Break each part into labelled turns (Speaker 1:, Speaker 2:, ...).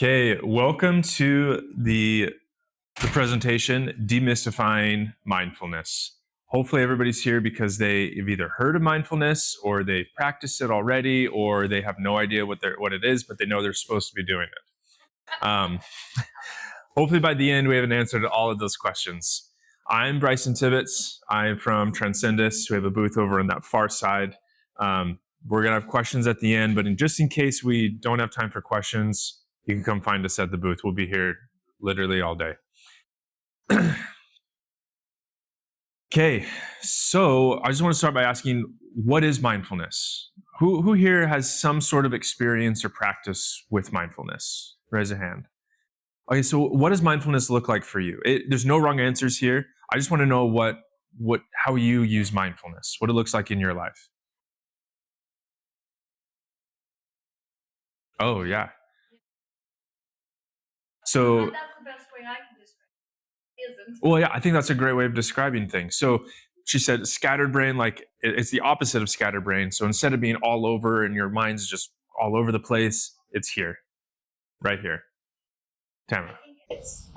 Speaker 1: Okay, welcome to the presentation, Demystifying Mindfulness. Hopefully everybody's here because they've either heard of mindfulness or they've practiced it already, or they have no idea what it is, but they know they're supposed to be doing it. Hopefully by the end we have an answer to all of those questions. I'm Bryson Tibbetts. I'm from Transcendence. We have a booth over on that far side. We're going to have questions at the end, but just in case we don't have time for questions, you can come find us at the booth. We'll be here literally all day. Okay, so I just want to start by asking, what is mindfulness? Who here has some sort of experience or practice with mindfulness? Raise a hand. Okay, so what does mindfulness look like for you? There's no wrong answers here. I just want to know how you use mindfulness, what it looks like in your life. Oh, yeah. So
Speaker 2: that's the best way I can describe it. Isn't.
Speaker 1: Well, yeah, I think that's a great way of describing things. So she said scattered brain, like it's the opposite of scattered brain. So instead of being all over and your mind's just all over the place, it's here, right here. Tamara.
Speaker 3: It's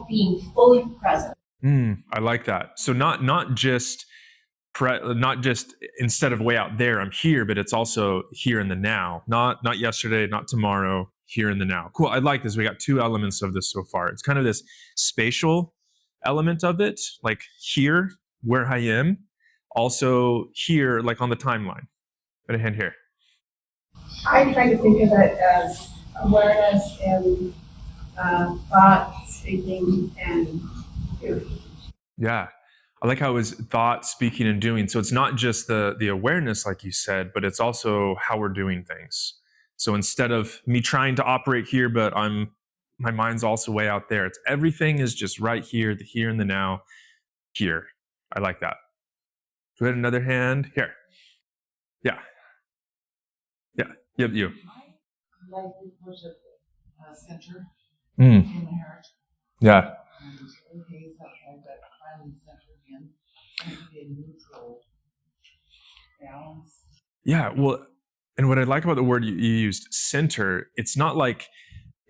Speaker 3: being fully present.
Speaker 1: I like that. So not just instead of way out there, I'm here, but it's also here in the now. Not yesterday, not tomorrow, here in the now. Cool. I like this. We got two elements of this so far. It's kind of this spatial element of it, like here, where I am, also here, like on the timeline. Got a hand here.
Speaker 4: I try to think of it as awareness and thought, speaking, and doing.
Speaker 1: Yeah. I like how it was thought, speaking, and doing. So it's not just the awareness, like you said, but it's also how we're doing things. So instead of me trying to operate here, but my mind's also way out there. It's everything is just right here, the here and the now, here. I like that. Do we have another hand? Here. Yeah. Yeah. Yep, you.
Speaker 5: I like to push at center
Speaker 1: Mm.
Speaker 5: in the heart.
Speaker 1: Yeah.
Speaker 5: And okay, sometimes that finally center again. And be a neutral balance.
Speaker 1: Yeah. Well, and what I like about the word you used, center, it's not like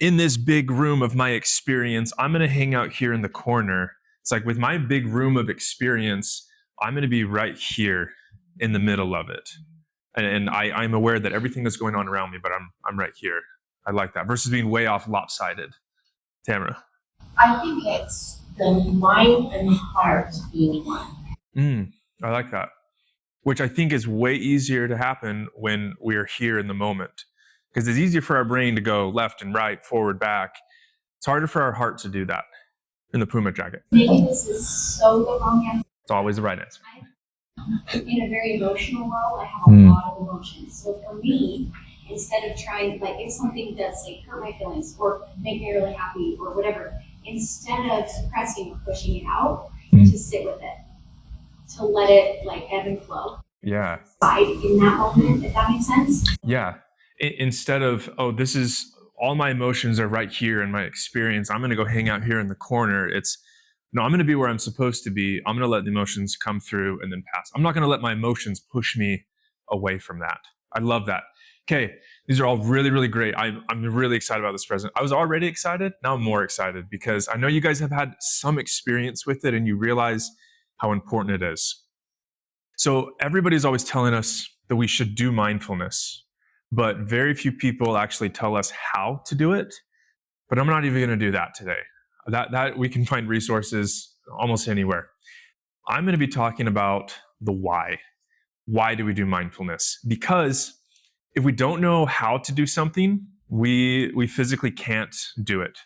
Speaker 1: in this big room of my experience, I'm going to hang out here in the corner. It's like with my big room of experience, I'm going to be right here in the middle of it. And I'm aware that everything that's going on around me, but I'm right here. I like that versus being way off lopsided. Tamara.
Speaker 3: I think it's the mind and heart being one.
Speaker 1: I like that. Which I think is way easier to happen when we are here in the moment. Because it's easier for our brain to go left and right, forward, back. It's harder for our heart to do that in the Puma jacket.
Speaker 2: Maybe this is so the wrong answer.
Speaker 1: It's always the right answer.
Speaker 2: In a very emotional world, I have a lot of emotions. So for me, instead of trying, like, if something does, like, hurt my feelings or make me really happy or whatever, instead of suppressing or pushing it out, to sit with it, to let it, like, ebb and flow.
Speaker 1: Yeah.
Speaker 2: In that moment, if that makes sense.
Speaker 1: Yeah. Instead of, this is all my emotions are right here in my experience, I'm going to go hang out here in the corner. No, I'm going to be where I'm supposed to be. I'm going to let the emotions come through and then pass. I'm not going to let my emotions push me away from that. I love that. Okay, these are all really, really great. I'm really excited about this present. I was already excited. Now I'm more excited because I know you guys have had some experience with it and you realize how important it is. So everybody's always telling us that we should do mindfulness, but very few people actually tell us how to do it. But I'm not even going to do that today. That we can find resources almost anywhere. I'm going to be talking about the why. Why do we do mindfulness? Because if we don't know how to do something, we physically can't do it.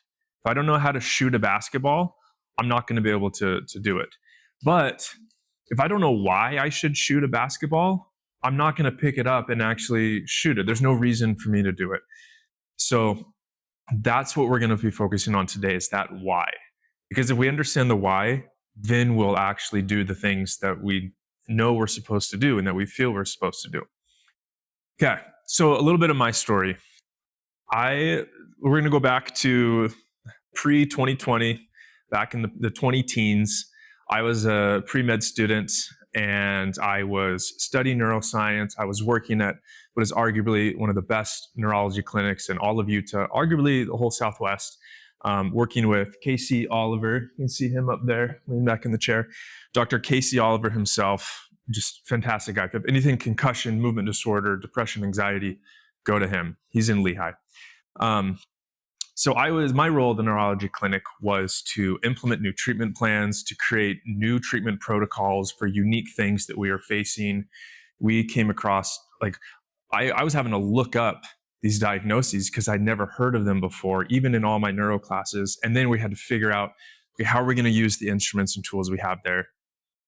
Speaker 1: If I don't know how to shoot a basketball, I'm not going to be able to do it. But if I don't know why I should shoot a basketball, I'm not going to pick it up and actually shoot it. There's no reason for me to do it. So that's what we're going to be focusing on today, is that why. Because if we understand the why, then we'll actually do the things that we know we're supposed to do and that we feel we're supposed to do. Okay, so a little bit of my story. We're going to go back to pre-2020, back in the 20 teens. I was a pre-med student and I was studying neuroscience. I was working at what is arguably one of the best neurology clinics in all of Utah, arguably the whole Southwest, working with Casey Oliver. You can see him up there, leaning back in the chair. Dr. Casey Oliver himself, just fantastic guy. If you have anything concussion, movement disorder, depression, anxiety, go to him. He's in Lehigh. So my role at the neurology clinic was to implement new treatment plans, to create new treatment protocols for unique things that we are facing. We came across, I was having to look up these diagnoses because I'd never heard of them before, even in all my neuro classes. And then we had to figure out, okay, how are we going to use the instruments and tools we have there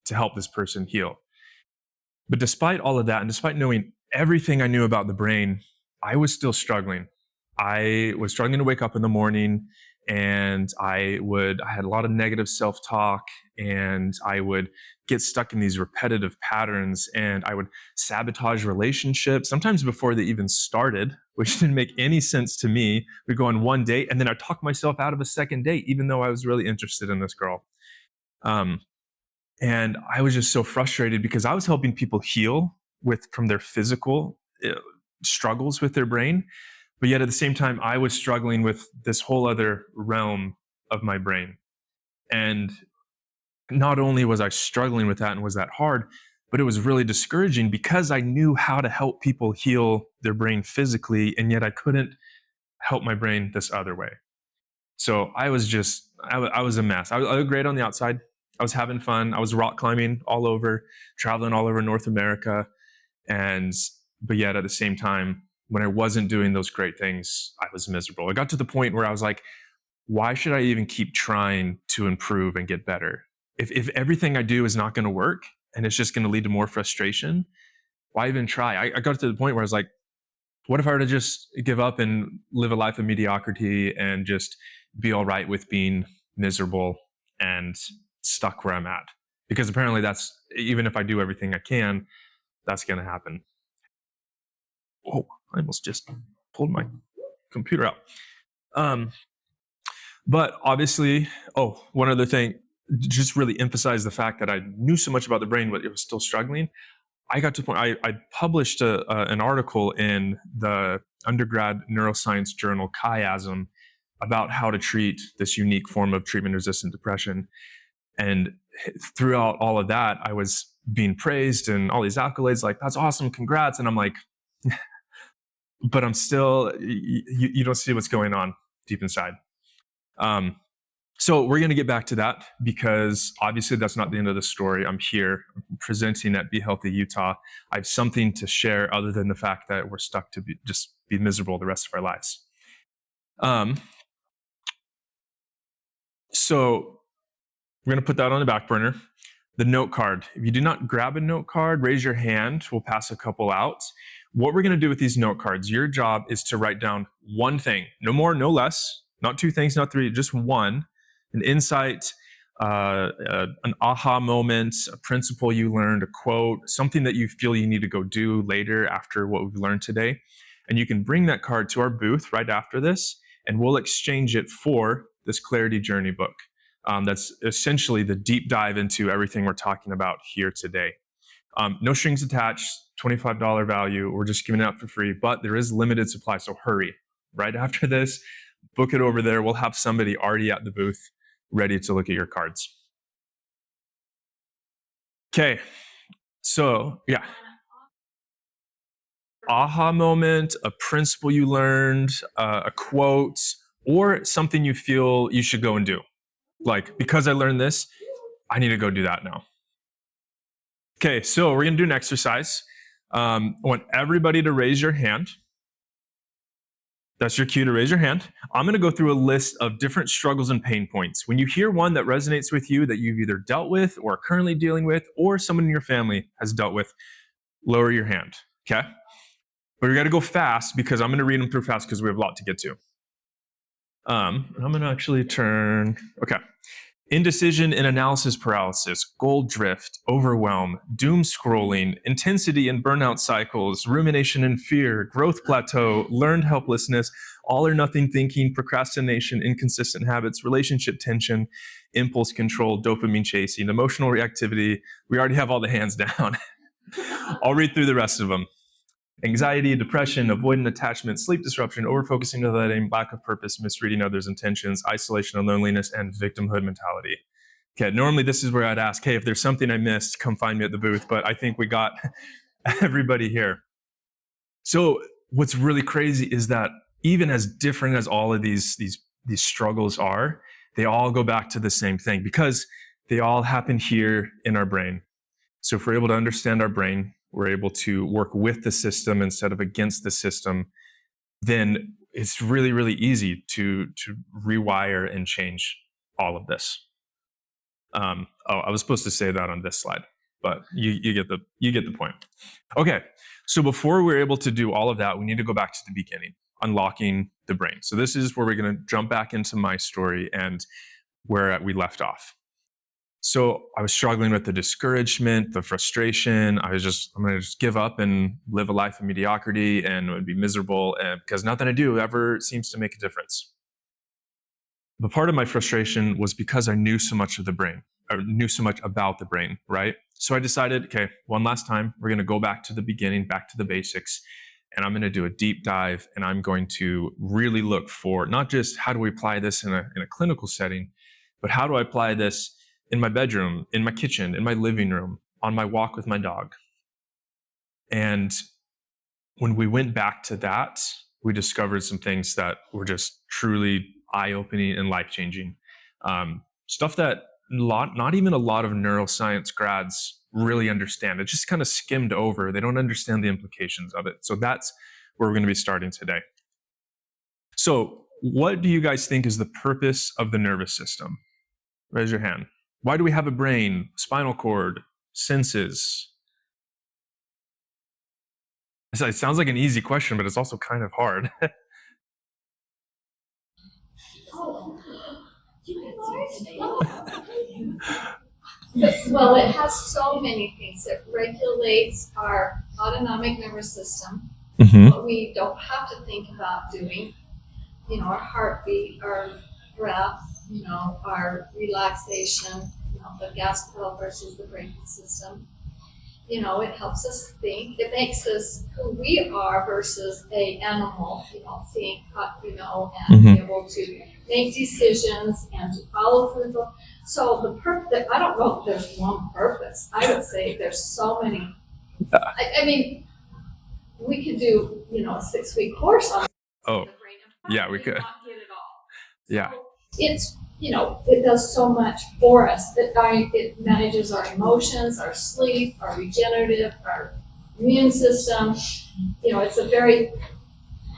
Speaker 1: to help this person heal? But despite all of that, and despite knowing everything I knew about the brain, I was still struggling. I was struggling to wake up in the morning, and I had a lot of negative self-talk, and I would get stuck in these repetitive patterns, and I would sabotage relationships, sometimes before they even started, which didn't make any sense to me. We'd go on one date, and then I'd talk myself out of a second date, even though I was really interested in this girl. And I was just so frustrated because I was helping people heal from their physical struggles with their brain. But yet at the same time, I was struggling with this whole other realm of my brain. And not only was I struggling with that and was that hard, but it was really discouraging because I knew how to help people heal their brain physically, and yet I couldn't help my brain this other way. So I was a mess. I was great on the outside. I was having fun. I was rock climbing all over, traveling all over North America. But yet at the same time, when I wasn't doing those great things, I was miserable. I got to the point where I was like, why should I even keep trying to improve and get better? If everything I do is not going to work and it's just going to lead to more frustration, why even try? I got to the point where I was like, what if I were to just give up and live a life of mediocrity and just be all right with being miserable and stuck where I'm at? Because apparently even if I do everything I can, that's going to happen. Oh, I almost just pulled my computer out. But obviously, one other thing, just really emphasize the fact that I knew so much about the brain, but it was still struggling. I got to the point, I published an article in the undergrad neuroscience journal, Chiasm, about how to treat this unique form of treatment-resistant depression. And throughout all of that, I was being praised and all these accolades, like, that's awesome, congrats. And I'm like, but I'm still, you don't see what's going on deep inside. So we're going to get back to that because obviously that's not the end of the story. I'm here presenting at Be Healthy Utah. I have something to share other than the fact that we're stuck to just be miserable the rest of our lives. So we're going to put that on the back burner. The note card. If you do not grab a note card, raise your hand. We'll pass a couple out. What we're going to do with these note cards, your job is to write down one thing, no more, no less, not two things, not three, just one, an insight, an aha moment, a principle you learned, a quote, something that you feel you need to go do later after what we've learned today. And you can bring that card to our booth right after this, and we'll exchange it for this Clarity Journey book. That's essentially the deep dive into everything we're talking about here today. No strings attached, $25 value. We're just giving it up for free, but there is limited supply, so hurry. Right after this, book it over there. We'll have somebody already at the booth ready to look at your cards. Okay, so yeah. Aha moment, a principle you learned, a quote, or something you feel you should go and do. Like, because I learned this, I need to go do that now. Okay, so we're going to do an exercise. I want everybody to raise your hand. That's your cue to raise your hand. I'm going to go through a list of different struggles and pain points. When you hear one that resonates with you, that you've either dealt with or are currently dealing with, or someone in your family has dealt with, lower your hand, okay? But we got to go fast because I'm going to read them through fast because we have a lot to get to. I'm going to actually turn, okay. Indecision and analysis paralysis, goal drift, overwhelm, doom scrolling, intensity and burnout cycles, rumination and fear, growth plateau, learned helplessness, all or nothing thinking, procrastination, inconsistent habits, relationship tension, impulse control, dopamine chasing, emotional reactivity. We already have all the hands down. I'll read through the rest of them. Anxiety, depression, avoidant attachment, sleep disruption, overfocusing on letting, lack of purpose, misreading others' intentions, isolation and loneliness, and victimhood mentality. Okay, normally this is where I'd ask, hey, if there's something I missed, come find me at the booth, but I think we got everybody here. So what's really crazy is that even as different as all of these struggles are, they all go back to the same thing because they all happen here in our brain. So if we're able to understand our brain, we're able to work with the system instead of against the system, then it's really, really easy to rewire and change all of this. I was supposed to say that on this slide, but you get the point. Okay, so before we're able to do all of that, we need to go back to the beginning, unlocking the brain. So this is where we're going to jump back into my story and where we left off. So I was struggling with the discouragement, the frustration. I'm going to just give up and live a life of mediocrity and it would be miserable because nothing I do ever seems to make a difference. But part of my frustration was because I knew so much of the brain, or knew so much about the brain, right? So I decided, okay, one last time, we're going to go back to the beginning, back to the basics, and I'm going to do a deep dive and I'm going to really look for not just how do we apply this in a clinical setting, but how do I apply this in my bedroom, in my kitchen, in my living room, on my walk with my dog. And when we went back to that, we discovered some things that were just truly eye-opening and life-changing. Stuff that not even a lot of neuroscience grads really understand. It just kind of skimmed over. They don't understand the implications of it. So that's where we're going to be starting today. So what do you guys think is the purpose of the nervous system? Raise your hand. Why do we have a brain, spinal cord, senses? It sounds like an easy question, but it's also kind of hard.
Speaker 6: Well, it has so many things. It regulates our autonomic nervous system, what we don't have to think about doing. Our heartbeat, our breath, our relaxation, the gas pedal versus the braking system. It helps us think. It makes us who we are versus a animal, think, and be able to make decisions and to follow through the. So the purpose, I don't know if there's one purpose. I would say there's so many. I mean, we could do, a 6-week course on
Speaker 1: Oh,
Speaker 6: the brain.
Speaker 1: yeah, we could.
Speaker 6: Not get it all.
Speaker 1: Yeah.
Speaker 6: So it's, it does so much for us. It manages our emotions, our sleep, our regenerative, our immune system. It's a very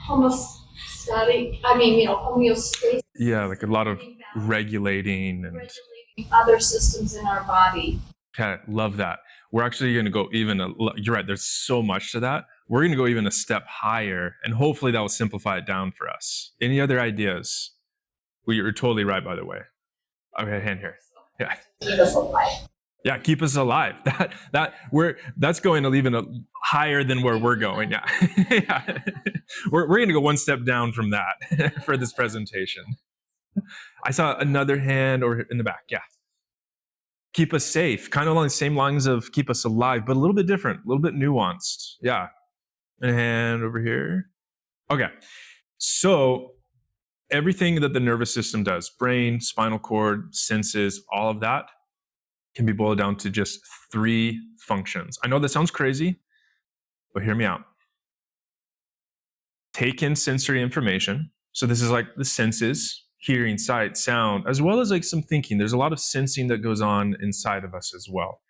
Speaker 6: homeostatic, homeostasis.
Speaker 1: Yeah, like a lot of regulating
Speaker 6: other systems in our body.
Speaker 1: Okay, love that. We're actually going to go you're right, there's so much to that. We're going to go even a step higher, and hopefully that will simplify it down for us. Any other ideas? Well, you're totally right, by the way. Okay, hand here. Yeah.
Speaker 3: Keep us alive.
Speaker 1: Yeah, keep us alive. That's going to even higher than where we're going. Yeah. Yeah. We're going to go one step down from that for this presentation. I saw another hand over in the back. Yeah. Keep us safe, kind of along the same lines of keep us alive, but a little bit different, a little bit nuanced. Yeah. And over here. Okay. So everything that the nervous system does, brain, spinal cord, senses, all of that can be boiled down to just 3 functions. I know that sounds crazy, but hear me out. Take in sensory information. So this is like the senses, hearing, sight, sound, as well as like some thinking. There's a lot of sensing that goes on inside of us as well.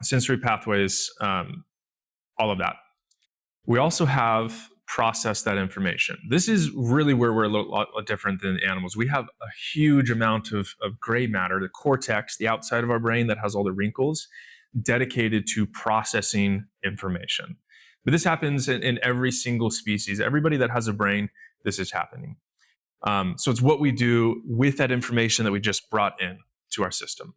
Speaker 1: Sensory pathways, all of that. We also have processed that information. This is really where we're a lot different than animals. We have a huge amount of gray matter, the cortex, the outside of our brain that has all the wrinkles, dedicated to processing information. But this happens in every single species. Everybody that has a brain, this is happening. So it's what we do with that information that we just brought in to our system.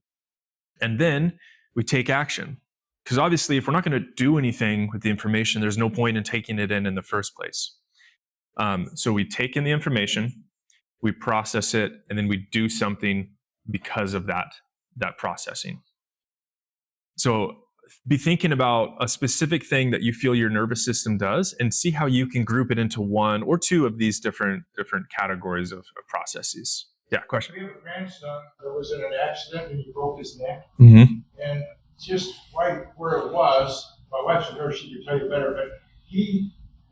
Speaker 1: And then we take action. Because obviously, if we're not going to do anything with the information, there's no point in taking it in the first place. So we take in the information, we process it, and then we do something because of that processing. So be thinking about a specific thing that you feel your nervous system does, and see how you can group it into one or two of these different categories of processes. Yeah, question?
Speaker 7: We have a grandson that was in an accident and he broke his neck.
Speaker 1: Mm-hmm.
Speaker 7: And just right where it was, my wife's a nurse, she could tell you better, but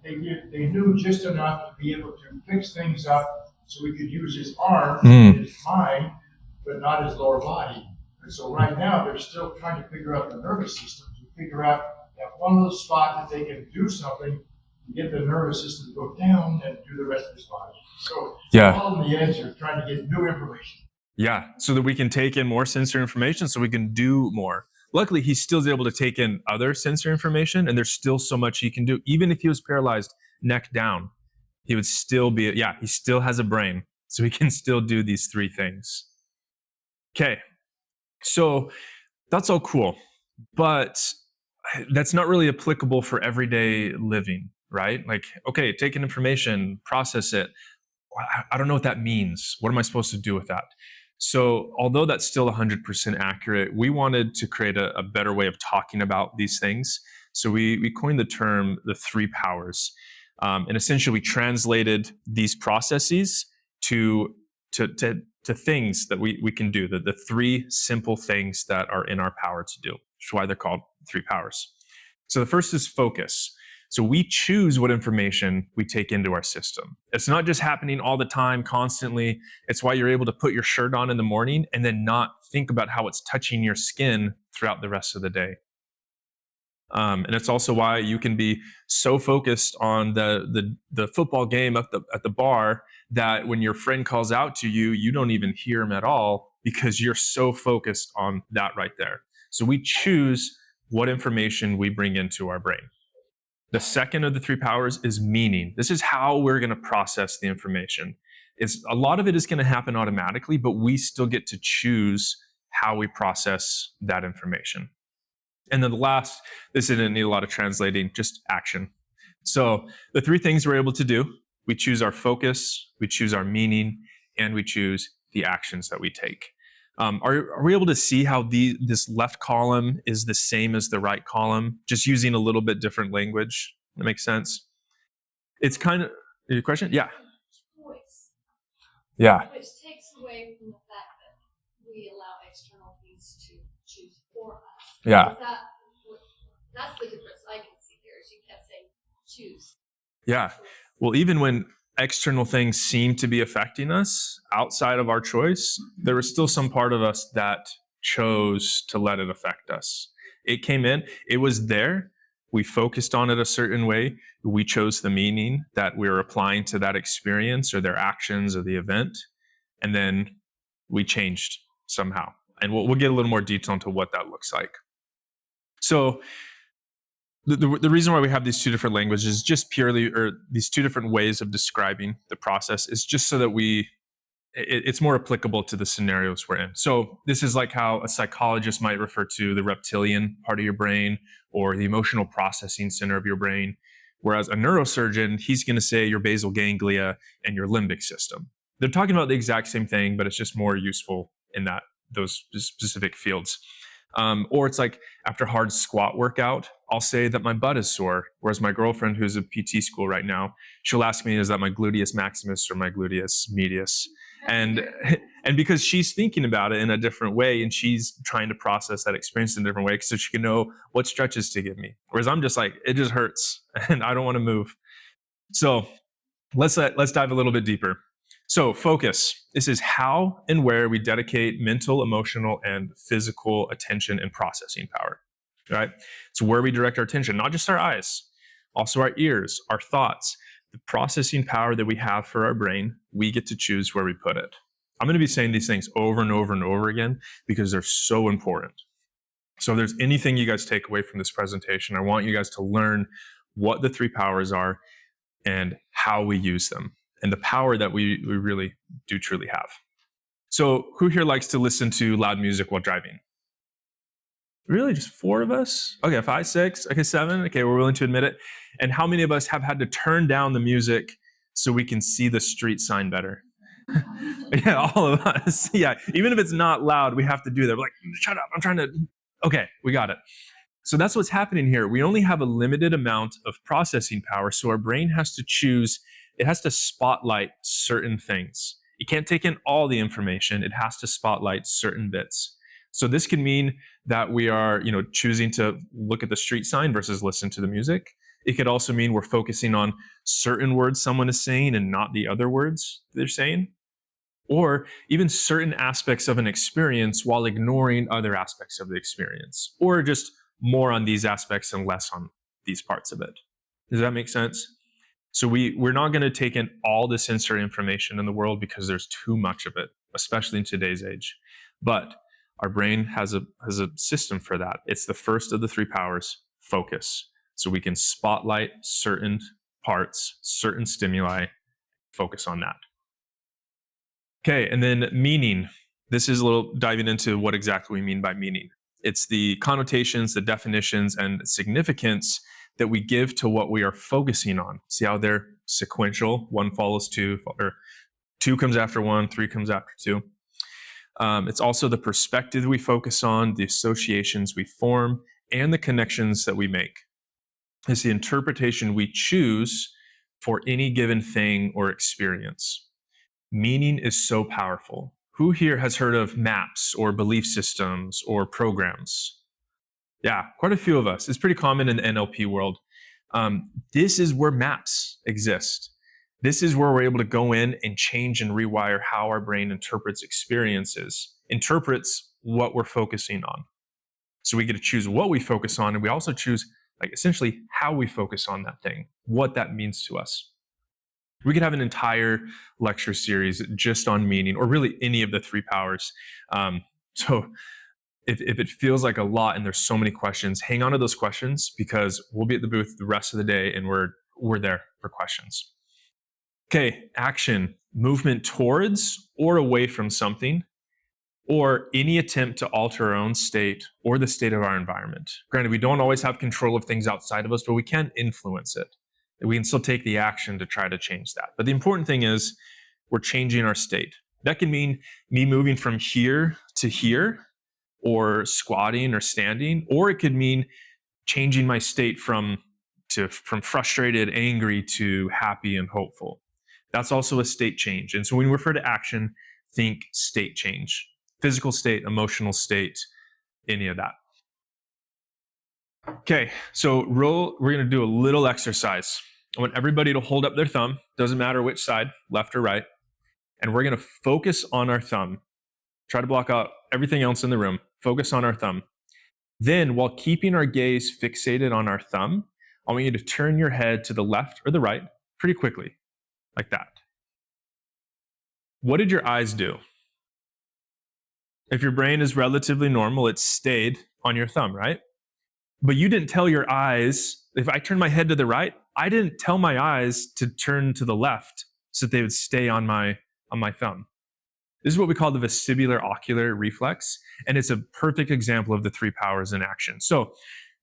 Speaker 7: they knew just enough to be able to fix things up so he could use his arm and his mind, but not his lower body. And so right now they're still trying to figure out the nervous system to figure out that one little spot that they can do something to get the nervous system to go down and do the rest of his body. So all on the edge are trying to get new information.
Speaker 1: Yeah, so that we can take in more sensory information so we can do more. Luckily, he still is able to take in other sensory information, and there's still so much he can do. Even if he was paralyzed, neck down, he would still be, he still has a brain, so he can still do these three things. Okay, so that's all cool, but that's not really applicable for everyday living, right? Like, okay, take in information, process it. I don't know what that means. What am I supposed to do with that? So although that's still 100% accurate, we wanted to create a better way of talking about these things. So we coined the term the three powers. And essentially we translated these processes to things that we can do, the three simple things that are in our power to do, which is why they're called three powers. So the first is focus. So we choose what information we take into our system. It's not just happening all the time, constantly. It's why you're able to put your shirt on in the morning and then not think about how it's touching your skin throughout the rest of the day. And it's also why you can be so focused on the football game at the bar that when your friend calls out to you, you don't even hear him at all because you're so focused on that right there. So we choose what information we bring into our brain. The second of the three powers is meaning. This is how we're going to process the information. A lot of it is going to happen automatically, but we still get to choose how we process that information. And then the last, this didn't need a lot of translating, just action. So the three things we're able to do, we choose our focus, we choose our meaning, and we choose the actions that we take. Are we able to see how this left column is the same as the right column, just using a little bit different language? That makes sense? It's kind of, your question? Yeah.
Speaker 6: Choice.
Speaker 1: Yeah.
Speaker 6: Which takes away from the fact that we allow external things to choose for us.
Speaker 1: Yeah.
Speaker 6: That's the difference I can see here, is you can't say choose.
Speaker 1: Yeah. Well, even when external things seem to be affecting us outside of our choice, there was still some part of us that chose to let it affect us. It came in, it was there. We focused on it a certain way. We chose the meaning that we were applying to that experience or their actions or the event. And then we changed somehow. And we'll get a little more detail into what that looks like. So the reason why we have these two different languages is just purely, or these two different ways of describing the process, is just so that it's more applicable to the scenarios we're in. So this is like how a psychologist might refer to the reptilian part of your brain or the emotional processing center of your brain. Whereas a neurosurgeon, he's going to say your basal ganglia and your limbic system. They're talking about the exact same thing, but it's just more useful in those specific fields. Or it's like after hard squat workout, I'll say that my butt is sore. Whereas my girlfriend, who's at PT school right now, she'll ask me, is that my gluteus maximus or my gluteus medius? And because she's thinking about it in a different way and she's trying to process that experience in a different way so she can know what stretches to give me. Whereas I'm just like, it just hurts and I don't want to move. So let's dive a little bit deeper. So focus. This is how and where we dedicate mental, emotional, and physical attention and processing power. Right? It's where we direct our attention, not just our eyes, also our ears, our thoughts, the processing power that we have for our brain. We get to choose where we put it. I'm going to be saying these things over and over and over again because they're so important. So if there's anything you guys take away from this presentation, I want you guys to learn what the three powers are and how we use them. and the power that we really do truly have. So who here likes to listen to loud music while driving? Really, just 4 of us? Okay, 5, 6, okay, 7. Okay, we're willing to admit it. And how many of us have had to turn down the music so we can see the street sign better? Yeah, all of us. Yeah, even if it's not loud, we have to do that. We're like, shut up, I'm trying to. Okay, we got it. So that's what's happening here. We only have a limited amount of processing power, so our brain has to choose, it has to spotlight certain things. It can't take in all the information, it has to spotlight certain bits. So this can mean that we are, choosing to look at the street sign versus listen to the music. It could also mean we're focusing on certain words someone is saying and not the other words they're saying. Or even certain aspects of an experience while ignoring other aspects of the experience. Or just more on these aspects and less on these parts of it. Does that make sense? So we're not going to take in all the sensory information in the world because there's too much of it, especially in today's age. But our brain has a system for that. It's the first of the 3 powers, focus. So we can spotlight certain parts, certain stimuli, focus on that. Okay, and then meaning. This is a little diving into what exactly we mean by meaning. It's the connotations, the definitions, and significance that we give to what we are focusing on. See how they're sequential? 1 follows 2, or 2 comes after 1, 3 comes after 2. It's also the perspective we focus on, the associations we form, and the connections that we make. It's the interpretation we choose for any given thing or experience. Meaning is so powerful. Who here has heard of maps or belief systems or programs? Yeah, quite a few of us. It's pretty common in the NLP world. This is where maps exist. This is where we're able to go in and change and rewire how our brain interprets experiences, interprets what we're focusing on. So we get to choose what we focus on, and we also choose, essentially how we focus on that thing, what that means to us. We could have an entire lecture series just on meaning, or really any of the 3 powers. So if it feels like a lot and there's so many questions, hang on to those questions, because we'll be at the booth the rest of the day and we're there for questions. Okay, action, movement towards or away from something, or any attempt to alter our own state or the state of our environment. Granted, we don't always have control of things outside of us, but we can influence it. We can still take the action to try to change that. But the important thing is we're changing our state. That can mean me moving from here to here, or squatting or standing, or it could mean changing my state from frustrated, angry to happy and hopeful. That's also a state change. And so when we refer to action, think state change. Physical state, emotional state, any of that. Okay, so we're going to do a little exercise. I want everybody to hold up their thumb, doesn't matter which side, left or right, and we're going to focus on our thumb. Try to block out everything else in the room. Focus on our thumb. Then, while keeping our gaze fixated on our thumb, I want you to turn your head to the left or the right pretty quickly, like that. What did your eyes do? If your brain is relatively normal, it stayed on your thumb, right? But you didn't tell your eyes, if I turn my head to the right, I didn't tell my eyes to turn to the left so that they would stay on my thumb. This is what we call the vestibular ocular reflex, and it's a perfect example of the 3 powers in action. So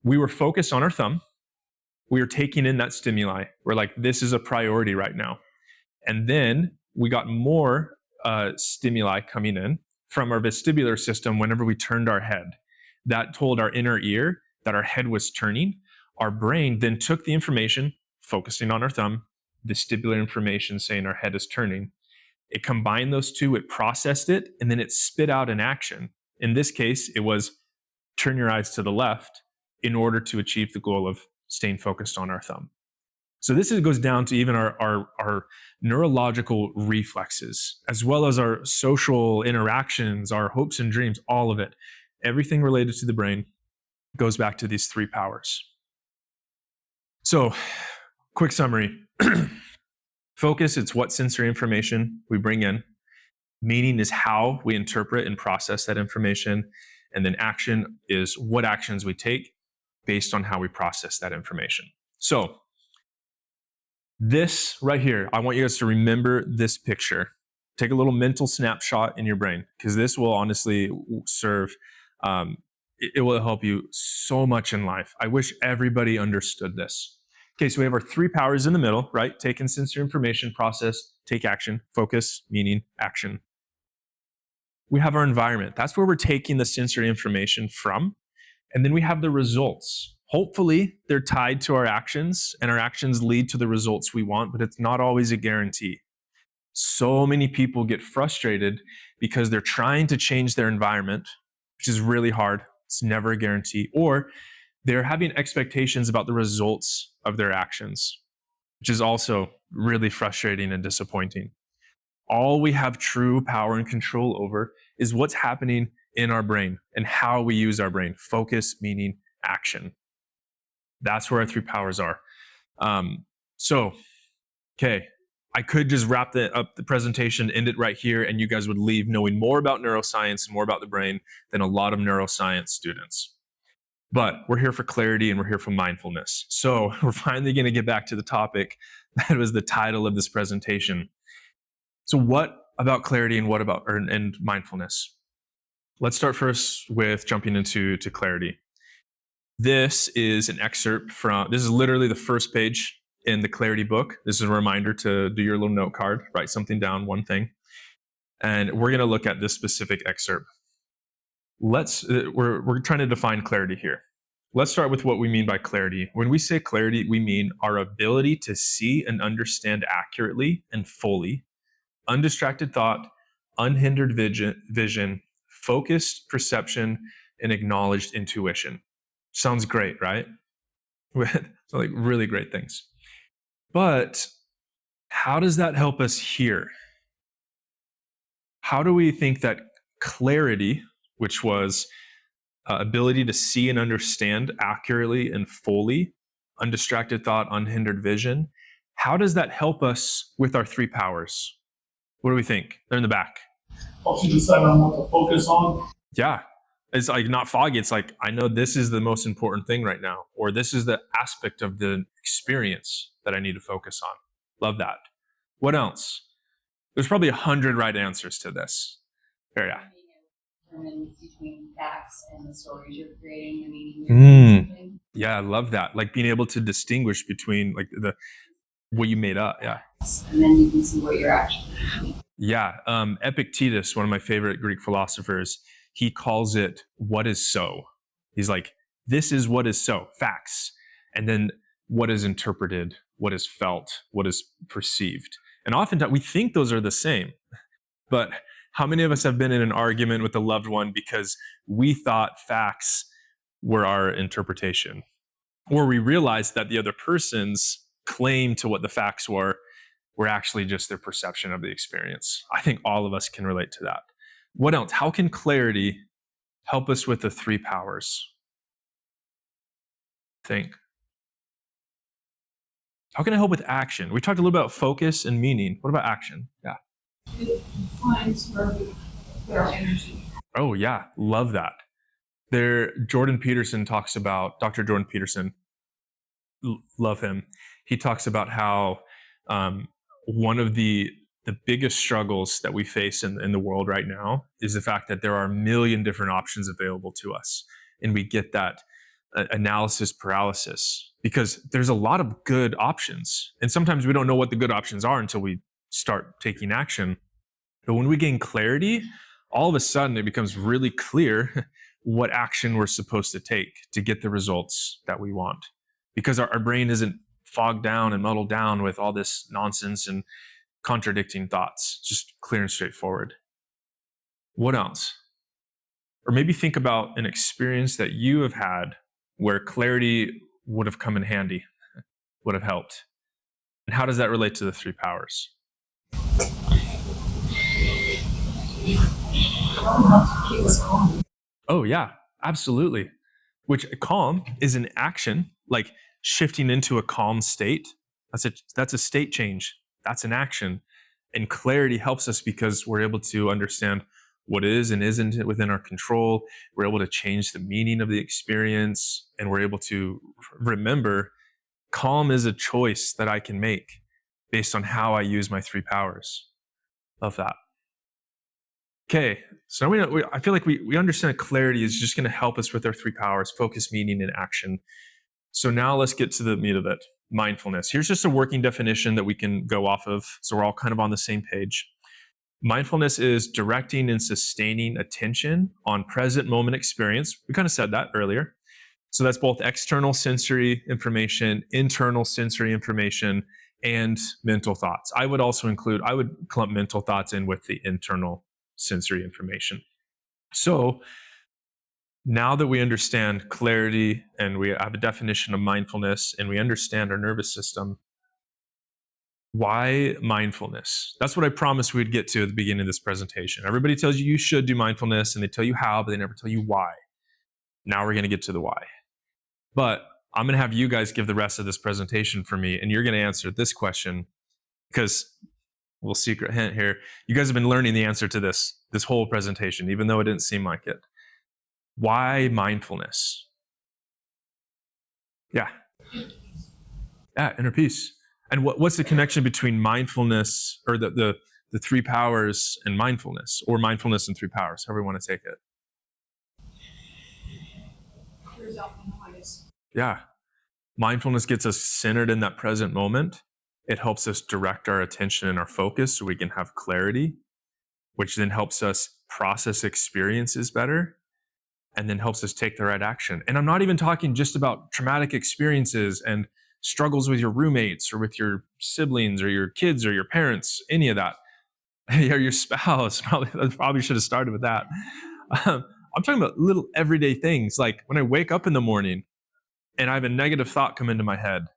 Speaker 1: we were focused on our thumb. We were taking in that stimuli. We're like, this is a priority right now. And then we got more stimuli coming in from our vestibular system whenever we turned our head. That told our inner ear that our head was turning. Our brain then took the information, focusing on our thumb, vestibular information saying our head is turning. It combined those two, it processed it, and then it spit out an action. In this case, it was turn your eyes to the left in order to achieve the goal of staying focused on our thumb. So this goes down to even our neurological reflexes, as well as our social interactions, our hopes and dreams, all of it. Everything related to the brain goes back to these 3 powers. So, quick summary. Focus, it's what sensory information we bring in. Meaning is how we interpret and process that information. And then action is what actions we take based on how we process that information. So, This right here, I want you guys to remember this picture. Take a little mental snapshot in your brain, because this will honestly serve, it will help you so much in life. I wish everybody understood this. Okay, so we have our 3 powers in the middle, right? Take in sensory information, process, take action, focus, meaning, action. We have our environment. That's where we're taking the sensory information from. And then we have the results. Hopefully, they're tied to our actions, and our actions lead to the results we want, but it's not always a guarantee. So many people get frustrated because they're trying to change their environment, which is really hard. It's never a guarantee. Or they're having expectations about the results of their actions, which is also really frustrating and disappointing. All we have true power and control over is what's happening in our brain and how we use our brain. Focus, meaning, action. That's where our 3 powers are. Okay, I could just wrap up the presentation, end it right here, and you guys would leave knowing more about neuroscience and more about the brain than a lot of neuroscience students. But we're here for clarity and we're here for mindfulness. So we're finally going to get back to the topic that was the title of this presentation. So what about clarity and what about and mindfulness? Let's start first with jumping into clarity. This is an excerpt this is literally the first page in the clarity book. This is a reminder to do your little note card, write something down, one thing. And we're going to look at this specific excerpt. We're trying to define clarity here. Let's start with what we mean by clarity. When we say clarity, we mean our ability to see and understand accurately and fully, undistracted thought, unhindered vision, focused perception, and acknowledged intuition. Sounds great, right? So like really great things. But how does that help us here? How do we think that clarity, which was ability to see and understand accurately and fully, undistracted thought, unhindered vision, how does that help us with our 3 powers? What do we think? They're in the back.
Speaker 8: Helps you decide on what to focus on.
Speaker 1: Yeah. It's like not foggy. It's like, I know this is the most important thing right now, or this is the aspect of the experience that I need to focus on. Love that. What else? There's probably 100 right answers to this. There, yeah.
Speaker 9: Between facts and the stories you're creating, the meaning you're creating.
Speaker 1: Yeah, I love that. Like being able to distinguish between like what you made up. Yeah.
Speaker 9: And then you can see what you're actually doing.
Speaker 1: Yeah. Epictetus, one of my favorite Greek philosophers, he calls it what is so. He's like, this is what is so, facts. And then what is interpreted, what is felt, what is perceived. And oftentimes we think those are the same. But how many of us have been in an argument with a loved one because we thought facts were our interpretation? Or we realized that the other person's claim to what the facts were actually just their perception of the experience. I think all of us can relate to that. What else? How can clarity help us with the 3 powers? Think. How can it help with action? We talked a little about focus and meaning. What about action? Yeah.
Speaker 5: It finds where we put our energy.
Speaker 1: Oh yeah, love that. Dr. Jordan Peterson, love him. He talks about how one of the biggest struggles that we face in the world right now is the fact that there are a million different options available to us. And we get that analysis paralysis because there's a lot of good options. And sometimes we don't know what the good options are until we start taking action. But when we gain clarity, all of a sudden it becomes really clear what action we're supposed to take to get the results that we want. Because our brain isn't fogged down and muddled down with all this nonsense and contradicting thoughts, just clear and straightforward. What else? Or maybe think about an experience that you have had where clarity would have come in handy, would have helped. And how does that relate to the 3 powers? Oh yeah, absolutely. Which calm is an action, like shifting into a calm state. That's a state change. That's an action. And clarity helps us because we're able to understand what is and isn't within our control. We're able to change the meaning of the experience, and we're able to remember calm is a choice that I can make. based on how I use my 3 powers. Love that. Okay, so I feel like we understand clarity is just going to help us with our 3 powers: focus, meaning, and action. So now let's get to the meat of it. Mindfulness. Here's just a working definition that we can go off of, so we're all kind of on the same page. Mindfulness is directing and sustaining attention on present moment experience. We kind of said that earlier. So that's both external sensory information, internal sensory information, and mental thoughts. I would clump mental thoughts in with the internal sensory information. So now that we understand clarity and we have a definition of mindfulness and we understand our nervous system, why mindfulness? That's what I promised we'd get to at the beginning of this presentation. Everybody tells you should do mindfulness and they tell you how, but they never tell you why. Now we're going to get to the why. But I'm going to have you guys give the rest of this presentation for me, and you're going to answer this question because, little secret hint here, you guys have been learning the answer to this whole presentation, even though it didn't seem like it. Why mindfulness? Yeah, inner peace. And what's the connection between mindfulness, or the 3 powers, and mindfulness, or mindfulness and 3 powers, however you want to take it? Yeah. Mindfulness gets us centered in that present moment. It helps us direct our attention and our focus so we can have clarity, which then helps us process experiences better, and then helps us take the right action. And I'm not even talking just about traumatic experiences and struggles with your roommates or with your siblings or your kids or your parents, any of that. Or your spouse. Probably should have started with that. I'm talking about little everyday things, like when I wake up in the morning and I have a negative thought come into my head.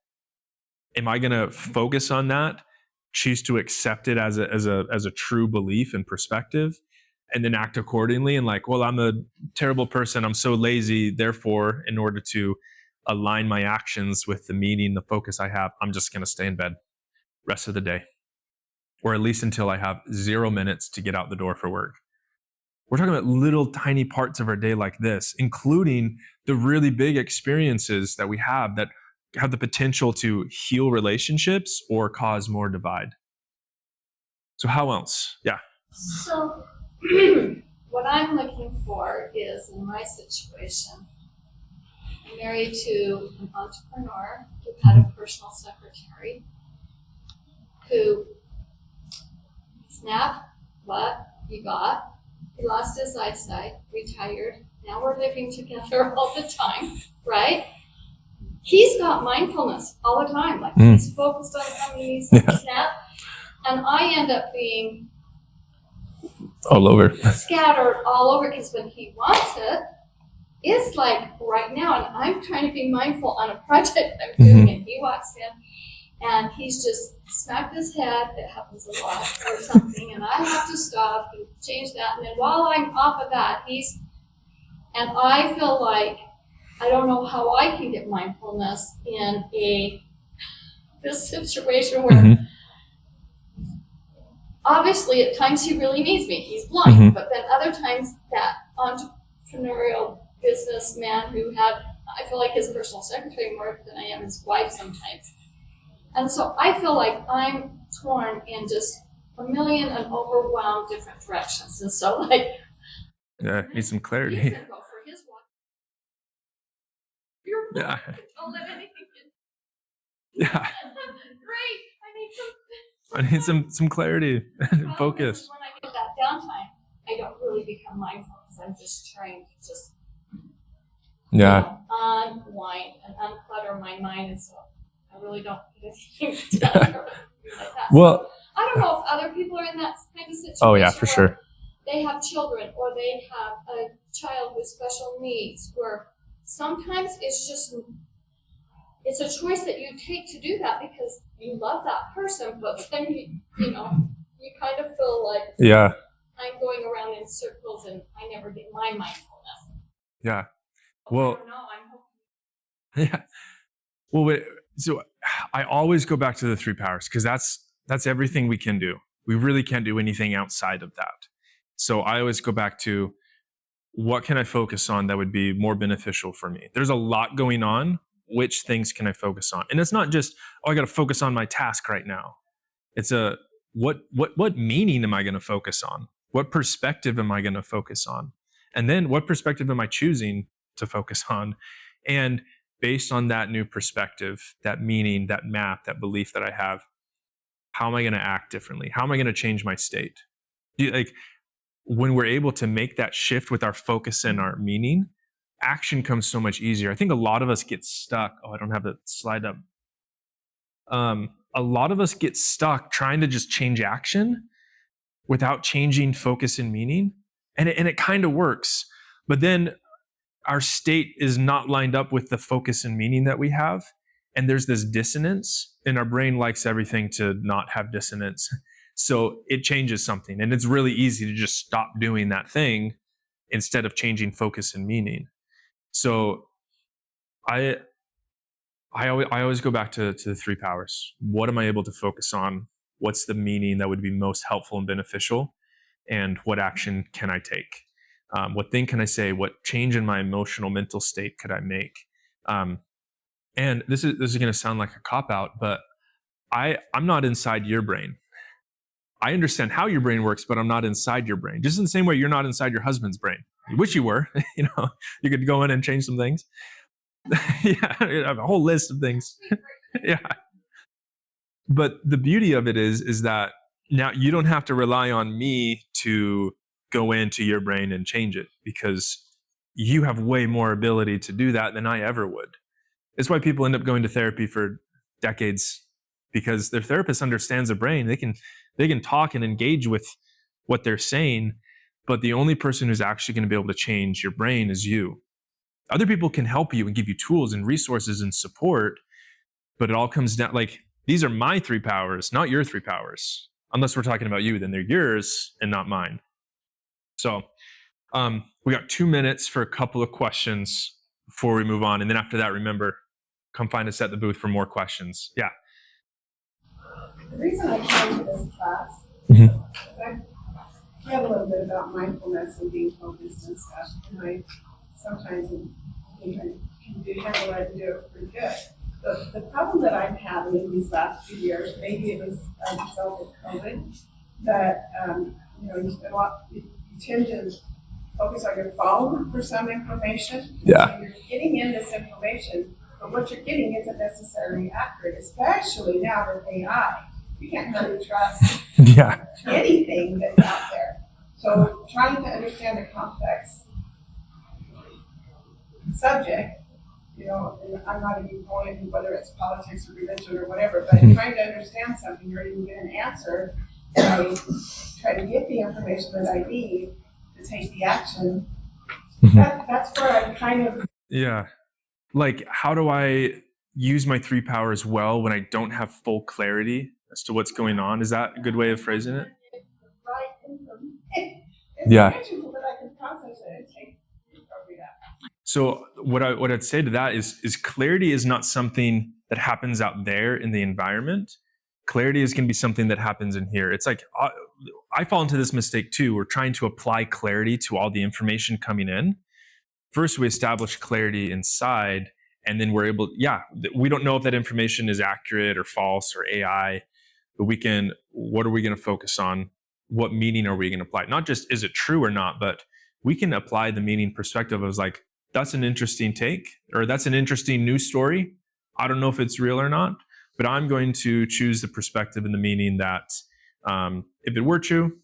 Speaker 1: Am I going to focus on that, choose to accept it as a true belief and perspective, and then act accordingly? And like, well, I'm a terrible person, I'm so lazy, therefore, in order to align my actions with the meaning, the focus I have, I'm just going to stay in bed rest of the day, or at least until I have 0 minutes to get out the door for work. We're talking about little tiny parts of our day like this, including the really big experiences that we have that have the potential to heal relationships or cause more divide. So how else? Yeah.
Speaker 6: So what I'm looking for is, in my situation, I'm married to an entrepreneur who had a personal secretary who snapped what he got. He lost his eyesight, retired. Now we're living together all the time, right? He's got mindfulness all the time. Like he's focused on something, he's snap. And I end up being
Speaker 1: all over,
Speaker 6: scattered all over, because when he wants it, it's like right now, and I'm trying to be mindful on a project I'm doing, and he walks in and he's just smacked his head. It happens a lot, or something, and I have to stop and change that. And then while I'm off of that, and I feel like I don't know how I can get mindfulness in this situation where obviously at times he really needs me. He's blind, but then other times that entrepreneurial businessman who I feel like his personal secretary more than I am his wife sometimes. And so I feel like I'm torn in just a million and overwhelmed different directions. And so
Speaker 1: need some clarity.
Speaker 6: He's gonna go for his walk.
Speaker 1: Yeah.
Speaker 6: Don't let anything
Speaker 1: Yeah.
Speaker 6: Great.
Speaker 1: I need some clarity and focus.
Speaker 6: When I get that downtime, I don't really become mindful because I'm just trying to unwind and unclutter my mind, and so I really don't get anything done like that.
Speaker 1: Well,
Speaker 6: so, I don't know if other people are in that kind of situation.
Speaker 1: Oh yeah, for sure.
Speaker 6: They have children, or they have a child with special needs, where sometimes it's a choice that you take to do that because you love that person, but then you kind of feel like I'm going around in circles and I never get my mindfulness.
Speaker 1: Yeah. Well,
Speaker 6: I don't know, I'm hoping.
Speaker 1: Yeah. Well, wait, so I always go back to the 3 powers because that's everything we can do. We really can't do anything outside of that. So I always go back to, what can I focus on that would be more beneficial for me? There's a lot going on. Which things can I focus on? And it's not just, I got to focus on my task right now. It's a what meaning am I going to focus on? What perspective am I going to focus on? And then what perspective am I choosing to focus on? And based on that new perspective, that meaning, that map, that belief that I have, how am I going to act differently? How am I going to change my state? Like, when we're able to make that shift with our focus and our meaning, action comes so much easier. I think a lot of us get stuck. Oh, I don't have the slide up. A lot of us get stuck trying to just change action without changing focus and meaning. And it kind of works. But then our state is not lined up with the focus and meaning that we have. And there's this dissonance, and our brain likes everything to not have dissonance. So it changes something. And it's really easy to just stop doing that thing instead of changing focus and meaning. So I always go back to the 3 powers. What am I able to focus on? What's the meaning that would be most helpful and beneficial? And what action can I take? What thing can I say? What change in my emotional mental state could I make? And this is going to sound like a cop-out, but I'm not inside your brain. I understand how your brain works, but I'm not inside your brain. Just in the same way you're not inside your husband's brain. You wish you were. You could go in and change some things. Yeah, I have a whole list of things. Yeah. But the beauty of it is that now you don't have to rely on me to go into your brain and change it, because you have way more ability to do that than I ever would. It's why people end up going to therapy for decades, because their therapist understands the brain. They can talk and engage with what they're saying, but the only person who's actually going to be able to change your brain is you. Other people can help you and give you tools and resources and support, but it all comes down, like, these are my 3 powers, not your 3 powers. Unless we're talking about you, then they're yours and not mine. So we got 2 minutes for a couple of questions before we move on. And then after that, remember, come find us at the booth for more questions. Yeah.
Speaker 4: The reason I came to this class
Speaker 1: Mhm.
Speaker 4: is I read a little bit about mindfulness and being focused and stuff, and I sometimes think I can handle it and do it pretty good. The problem that I'm having in these last few years, maybe it was a result of COVID, that you tend to focus on your phone for some information.
Speaker 1: Yeah.
Speaker 4: So you're getting in this information, but what you're getting isn't necessarily accurate, especially now with AI. You can't really trust
Speaker 1: Yeah.
Speaker 4: anything that's out there. So trying to understand a complex subject, and I'm not even going into whether it's politics or religion or whatever, but trying to understand something or even get an answer, I try to get the information that I need to take the action. That's where I'm kind of...
Speaker 1: Yeah. Like, how do I use my 3 powers well when I don't have full clarity as to what's going on? Is that a good way of phrasing it? Yeah.
Speaker 4: So that I can process it and take the appropriate action.
Speaker 1: So what I'd say to that is clarity is not something that happens out there in the environment. Clarity is going to be something that happens in here. It's like, I fall into this mistake too. We're trying to apply clarity to all the information coming in. First, we establish clarity inside, and then we're able, we don't know if that information is accurate or false or AI, but what are we going to focus on? What meaning are we going to apply? Not just, is it true or not, but we can apply the meaning perspective of like, that's an interesting take, or that's an interesting news story. I don't know if it's real or not, but I'm going to choose the perspective and the meaning that if it were true,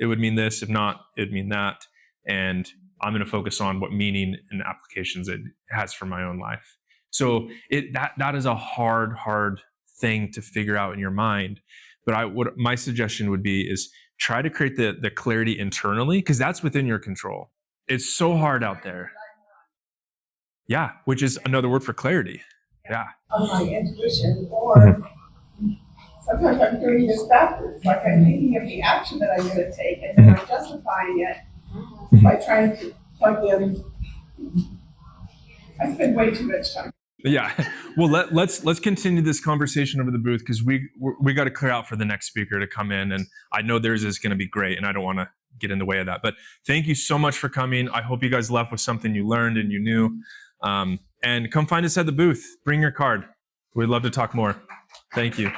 Speaker 1: it would mean this. If not, it would mean that. And I'm going to focus on what meaning and applications it has for my own life. So that is a hard thing to figure out in your mind. But what my suggestion would be is try to create the clarity internally, because that's within your control. It's so hard out there. Yeah, which is another word for clarity. Yeah.
Speaker 4: On my intuition, or sometimes I'm doing this backwards. Like I'm thinking of the action that I'm going to take, and then I'm justifying it by trying to plug in. I spend way too much time.
Speaker 1: Yeah. Well, let's continue this conversation over the booth, because we got to clear out for the next speaker to come in, and I know theirs is going to be great, and I don't want to get in the way of that. But thank you so much for coming. I hope you guys left with something you learned and you knew. And come find us at the booth. Bring your card. We'd love to talk more. Thank you.